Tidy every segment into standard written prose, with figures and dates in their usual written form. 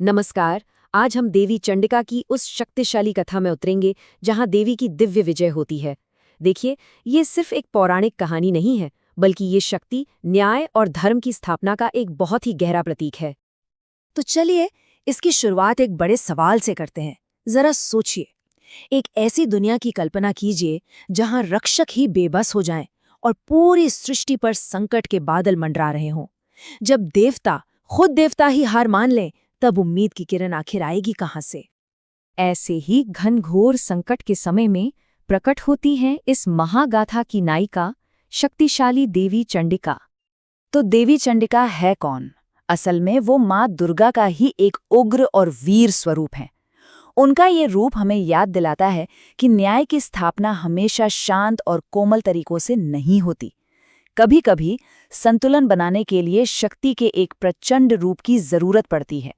नमस्कार। आज हम देवी चंडिका की उस शक्तिशाली कथा में उतरेंगे जहां देवी की दिव्य विजय होती है। देखिए, ये सिर्फ एक पौराणिक कहानी नहीं है, बल्कि ये शक्ति, न्याय और धर्म की स्थापना का एक बहुत ही गहरा प्रतीक है। तो चलिए इसकी शुरुआत एक बड़े सवाल से करते हैं। जरा सोचिए, एक ऐसी दुनिया की कल्पना कीजिए जहां रक्षक ही बेबस हो जाएं और पूरी सृष्टि पर संकट के बादल मंडरा रहे हों। जब खुद देवता ही हार मान लें, तब उम्मीद की किरण आखिर आएगी कहां से? ऐसे ही घनघोर संकट के समय में प्रकट होती है इस महागाथा की नायिका, शक्तिशाली देवी चंडिका। तो देवी चंडिका है कौन? असल में वो माँ दुर्गा का ही एक उग्र और वीर स्वरूप है। उनका ये रूप हमें याद दिलाता है कि न्याय की स्थापना हमेशा शांत और कोमल तरीकों से नहीं होती। कभी कभी संतुलन बनाने के लिए शक्ति के एक प्रचंड रूप की जरूरत पड़ती है।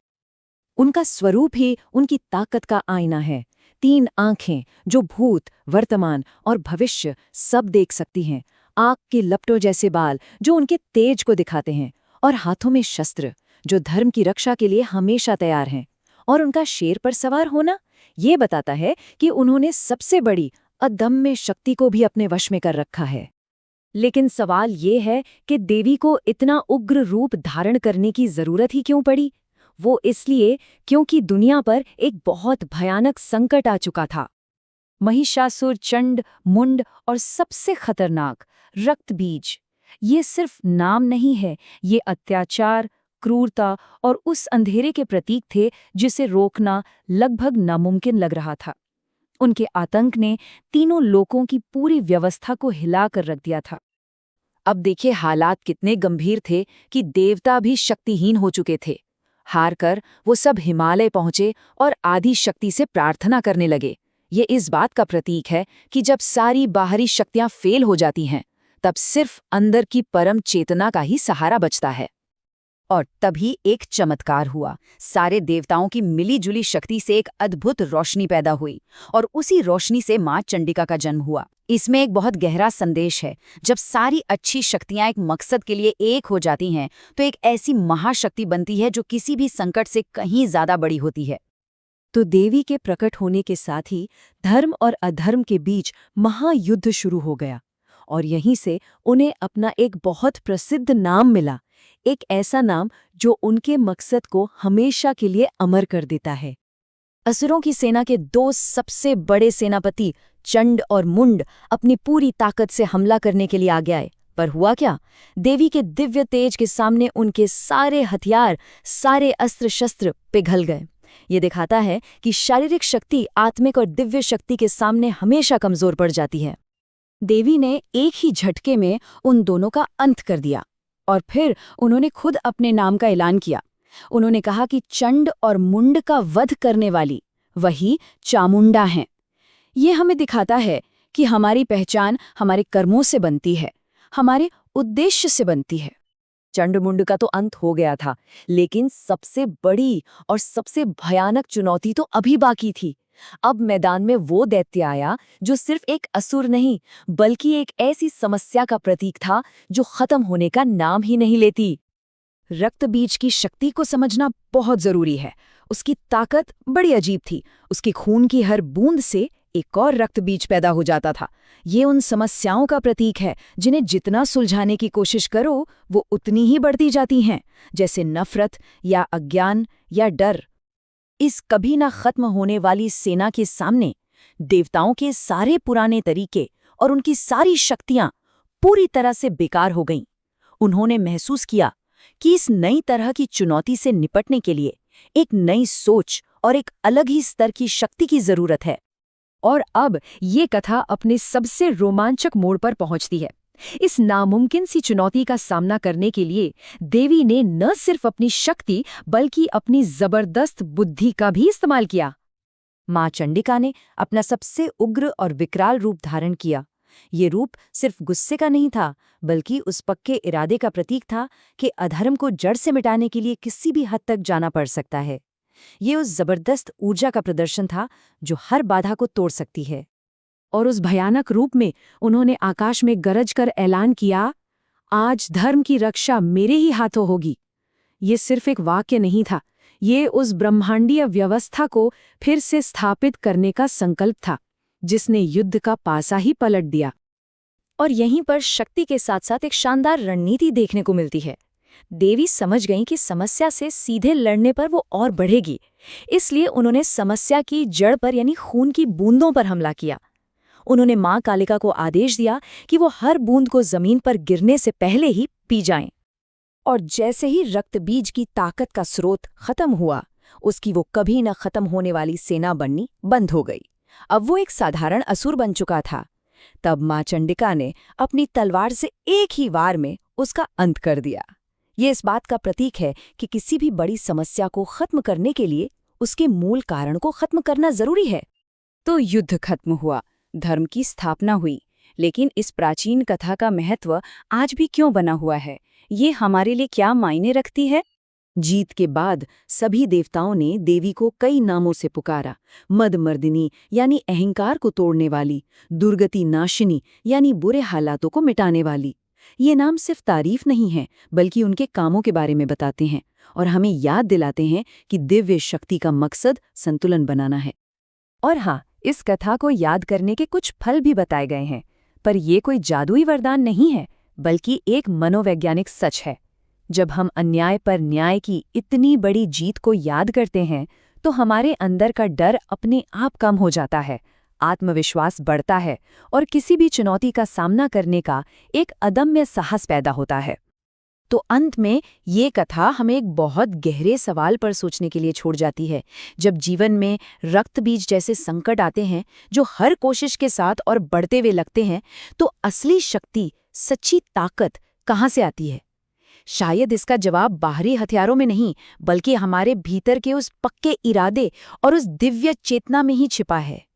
उनका स्वरूप ही उनकी ताकत का आईना है। 3 आंखें जो भूत, वर्तमान और भविष्य सब देख सकती हैं। आग की लपटों जैसे बाल जो उनके तेज को दिखाते हैं, और हाथों में शस्त्र जो धर्म की रक्षा के लिए हमेशा तैयार हैं। और उनका शेर पर सवार होना ये बताता है कि उन्होंने सबसे बड़ी अदम्य शक्ति को भी अपने वश में कर रखा है। लेकिन सवाल ये है कि देवी को इतना उग्र रूप धारण करने की जरूरत ही क्यों पड़ी? वो इसलिए क्योंकि दुनिया पर एक बहुत भयानक संकट आ चुका था। महिषासुर, चंड, मुंड और सबसे खतरनाक रक्तबीज। ये सिर्फ नाम नहीं है, ये अत्याचार, क्रूरता और उस अंधेरे के प्रतीक थे जिसे रोकना लगभग नामुमकिन लग रहा था। उनके आतंक ने तीनों लोकों की पूरी व्यवस्था को हिलाकर रख दिया था। अब देखिए, हालात कितने गंभीर थे कि देवता भी शक्तिहीन हो चुके थे। हार कर वो सब हिमालय पहुंचे और आदि शक्ति से प्रार्थना करने लगे। ये इस बात का प्रतीक है कि जब सारी बाहरी शक्तियां फेल हो जाती हैं, तब सिर्फ अंदर की परम चेतना का ही सहारा बचता है। और तभी एक चमत्कार हुआ। सारे देवताओं की मिलीजुली शक्ति से एक अद्भुत रोशनी पैदा हुई और उसी रोशनी से माँ चंडिका का जन्म हुआ। इसमें एक बहुत गहरा संदेश है। जब सारी अच्छी शक्तियां एक मकसद के लिए एक हो जाती हैं, तो एक ऐसी महाशक्ति बनती है जो किसी भी संकट से कहीं ज्यादा बड़ी होती है। तो देवी के प्रकट होने के साथ ही धर्म और अधर्म के बीच महायुद्ध शुरू हो गया, और यहीं से उन्हें अपना एक बहुत प्रसिद्ध नाम मिला। एक ऐसा नाम जो उनके मकसद को हमेशा के लिए अमर कर देता है। असुरों की सेना के 2 सबसे बड़े सेनापति चंड और मुंड अपनी पूरी ताकत से हमला करने के लिए आगे आए। पर हुआ क्या? देवी के दिव्य तेज के सामने उनके सारे हथियार, सारे अस्त्र शस्त्र पिघल गए। ये दिखाता है कि शारीरिक शक्ति आत्मिक और दिव्य शक्ति के सामने हमेशा कमजोर पड़ जाती है। देवी ने एक ही झटके में उन दोनों का अंत कर दिया, और फिर उन्होंने खुद अपने नाम का ऐलान किया। उन्होंने कहा कि चंड और मुंड का वध करने वाली वही चामुंडा हैं। ये हमें दिखाता है कि हमारी पहचान हमारे कर्मों से बनती है, हमारे उद्देश्य से बनती है। चंड मुंड का तो अंत हो गया था, लेकिन सबसे बड़ी और सबसे भयानक चुनौती तो अभी बाकी थी। अब मैदान में वो दैत्य आया जो सिर्फ एक असुर नहीं, बल्कि एक ऐसी समस्या का प्रतीक था जो खत्म होने का नाम ही नहीं लेती। रक्तबीज की शक्ति को समझना बहुत जरूरी है। उसकी ताकत बड़ी अजीब थी। उसकी खून की हर बूंद से एक और रक्तबीज पैदा हो जाता था। ये उन समस्याओं का प्रतीक है जिन्हें जितना सुलझाने की कोशिश करो, वो उतनी ही बढ़ती जाती हैं, जैसे नफरत या अज्ञान या डर। इस कभी ना खत्म होने वाली सेना के सामने देवताओं के सारे पुराने तरीके और उनकी सारी शक्तियां पूरी तरह से बेकार हो गईं। उन्होंने महसूस किया कि इस नई तरह की चुनौती से निपटने के लिए एक नई सोच और एक अलग ही स्तर की शक्ति की जरूरत है। और अब ये कथा अपने सबसे रोमांचक मोड़ पर पहुंचती है। इस नामुमकिन सी चुनौती का सामना करने के लिए देवी ने न सिर्फ अपनी शक्ति बल्कि अपनी जबरदस्त बुद्धि का भी इस्तेमाल किया। माँ चंडिका ने अपना सबसे उग्र और विकराल रूप धारण किया। ये रूप सिर्फ गुस्से का नहीं था, बल्कि उस पक्के इरादे का प्रतीक था कि अधर्म को जड़ से मिटाने के लिए किसी भी हद तक जाना पड़ सकता है। ये उस जबरदस्त ऊर्जा का प्रदर्शन था जो हर बाधा को तोड़ सकती है। और उस भयानक रूप में उन्होंने आकाश में गरज कर ऐलान किया, आज धर्म की रक्षा मेरे ही हाथों होगी। ये सिर्फ एक वाक्य नहीं था, ये उस ब्रह्मांडीय व्यवस्था को फिर से स्थापित करने का संकल्प था, जिसने युद्ध का पासा ही पलट दिया। और यहीं पर शक्ति के साथ साथ एक शानदार रणनीति देखने को मिलती है। देवी समझ गईं कि समस्या से सीधे लड़ने पर वो और बढ़ेगी, इसलिए उन्होंने समस्या की जड़ पर यानी खून की बूंदों पर हमला किया। उन्होंने मां कालिका को आदेश दिया कि वो हर बूंद को जमीन पर गिरने से पहले ही पी जाएं। और जैसे ही रक्त बीज की ताकत का स्रोत खत्म हुआ, उसकी वो कभी न खत्म होने वाली सेना बननी बंद हो गई। अब वो एक साधारण असुर बन चुका था। तब मां चंडिका ने अपनी तलवार से एक ही वार में उसका अंत कर दिया। ये इस बात का प्रतीक है कि किसी भी बड़ी समस्या को खत्म करने के लिए उसके मूल कारण को खत्म करना जरूरी है। तो युद्ध खत्म हुआ, धर्म की स्थापना हुई, लेकिन इस प्राचीन कथा का महत्व आज भी क्यों बना हुआ है? ये हमारे लिए क्या मायने रखती है? जीत के बाद सभी देवताओं ने देवी को कई नामों से पुकारा। मदमर्दिनी यानी अहंकार को तोड़ने वाली, दुर्गति नाशिनी यानी बुरे हालातों को मिटाने वाली। ये नाम सिर्फ तारीफ नहीं है, बल्कि उनके कामों के बारे में बताते हैं और हमें याद दिलाते हैं कि दिव्य शक्ति का मकसद संतुलन बनाना है। और हाँ, इस कथा को याद करने के कुछ फल भी बताए गए हैं, पर ये कोई जादुई वरदान नहीं है, बल्कि एक मनोवैज्ञानिक सच है। जब हम अन्याय पर न्याय की इतनी बड़ी जीत को याद करते हैं, तो हमारे अंदर का डर अपने आप कम हो जाता है, आत्मविश्वास बढ़ता है और किसी भी चुनौती का सामना करने का एक अदम्य साहस पैदा होता है। तो अंत में ये कथा हमें एक बहुत गहरे सवाल पर सोचने के लिए छोड़ जाती है। जब जीवन में रक्त बीज जैसे संकट आते हैं, जो हर कोशिश के साथ और बढ़ते हुए लगते हैं, तो असली शक्ति, सच्ची ताकत कहाँ से आती है? शायद इसका जवाब बाहरी हथियारों में नहीं, बल्कि हमारे भीतर के उस पक्के इरादे और उस दिव्य चेतना में ही छिपा है।